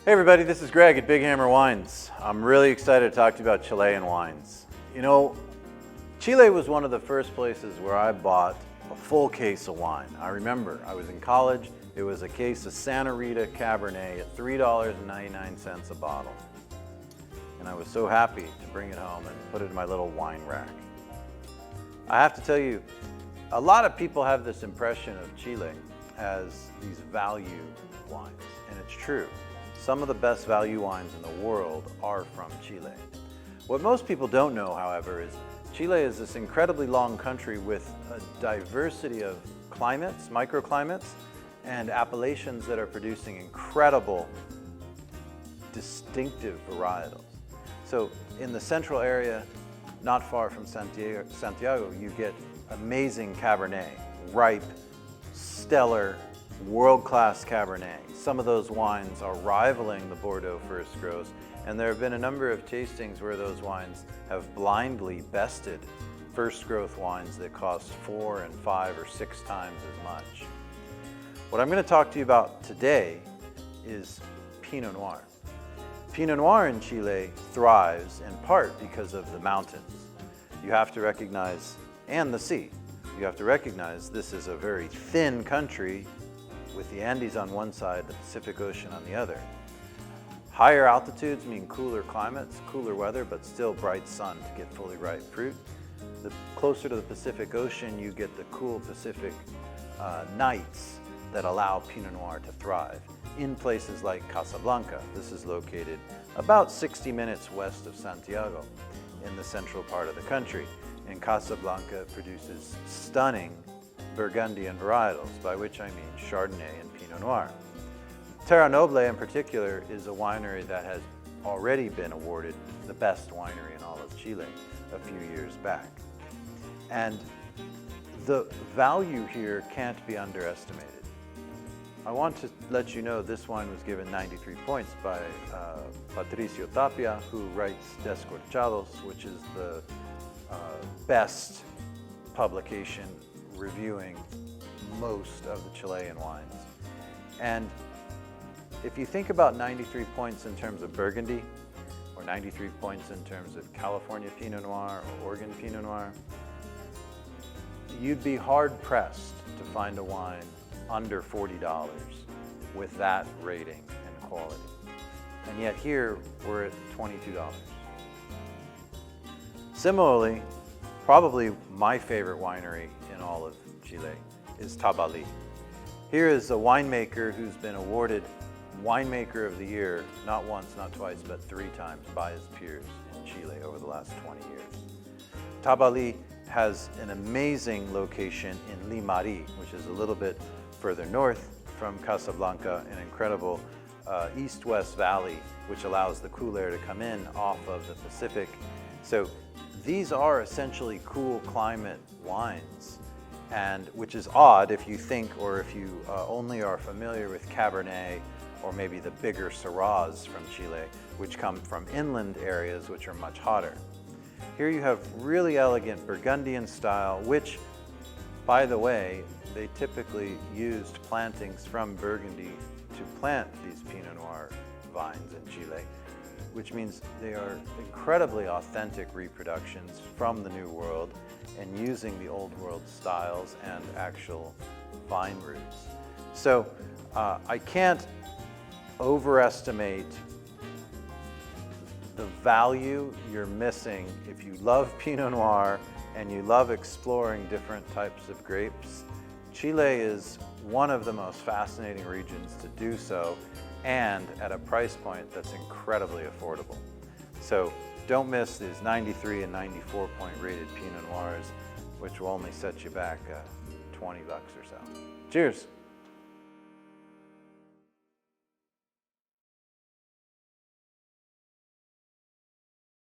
Hey everybody, this is Greg at Big Hammer Wines. I'm really excited to talk to you about Chilean wines. You know, Chile was one of the first places where I bought a full case of wine. I remember I was in college, it was a case of Santa Rita Cabernet at $3.99 a bottle. And I was so happy to bring it home and put it in my little wine rack. I have to tell you, a lot of people have this impression of Chile as these value wines, and it's true. Some of the best value wines in the world are from Chile. What most people don't know, however, is Chile is this incredibly long country with a diversity of climates, microclimates, and appellations that are producing incredible, distinctive varietals. So in the central area, not far from Santiago, you get amazing Cabernet, ripe, stellar, world-class Cabernet. Some of those wines are rivaling the Bordeaux first grows, and there have been a number of tastings where those wines have blindly bested first growth wines that cost 4 and 5 or 6 times as much. What I'm going to talk to you about today is Pinot Noir. Pinot Noir in Chile thrives in part because of the mountains. You have to recognize, and the sea. You have to recognize this is a very thin country with the Andes on one side, the Pacific Ocean on the other. Higher altitudes mean cooler climates, cooler weather, but still bright sun to get fully ripe fruit. The closer to the Pacific Ocean, you get the cool Pacific nights that allow Pinot Noir to thrive. In places like Casablanca, this is located about 60 minutes west of Santiago in the central part of the country. And Casablanca produces stunning Burgundian varietals, by which I mean Chardonnay and Pinot Noir. Terra Noble in particular is a winery that has already been awarded the best winery in all of Chile a few years back. And the value here can't be underestimated. I want to let you know this wine was given 93 points by Patricio Tapia, who writes Descorchados, which is the best publication reviewing most of the Chilean wines. And if you think about 93 points in terms of Burgundy, or 93 points in terms of California Pinot Noir or Oregon Pinot Noir, you'd be hard-pressed to find a wine under $40 with that rating and quality. And yet here, we're at $22. Similarly, probably my favorite winery in all of Chile is Tabalí. Here is a winemaker who's been awarded Winemaker of the Year, not once, not twice, but 3 times by his peers in Chile over the last 20 years. Tabalí has an amazing location in Limarí, which is a little bit further north from Casablanca, an incredible east-west valley, which allows the cool air to come in off of the Pacific. So these are essentially cool climate wines, and which is odd if you think, or if you only are familiar with Cabernet, or maybe the bigger Syrahs from Chile, which come from inland areas which are much hotter. Here you have really elegant Burgundian style, which, by the way, they typically used plantings from Burgundy to plant these Pinot Noir vines in Chile, which means they are incredibly authentic reproductions from the New World and using the Old World styles and actual vine roots. So I can't overestimate the value you're missing if you love Pinot Noir and you love exploring different types of grapes. Chile is one of the most fascinating regions to do so, and at a price point that's incredibly affordable. So don't miss these 93 and 94 point rated Pinot Noirs, which will only set you back $20 or so. Cheers.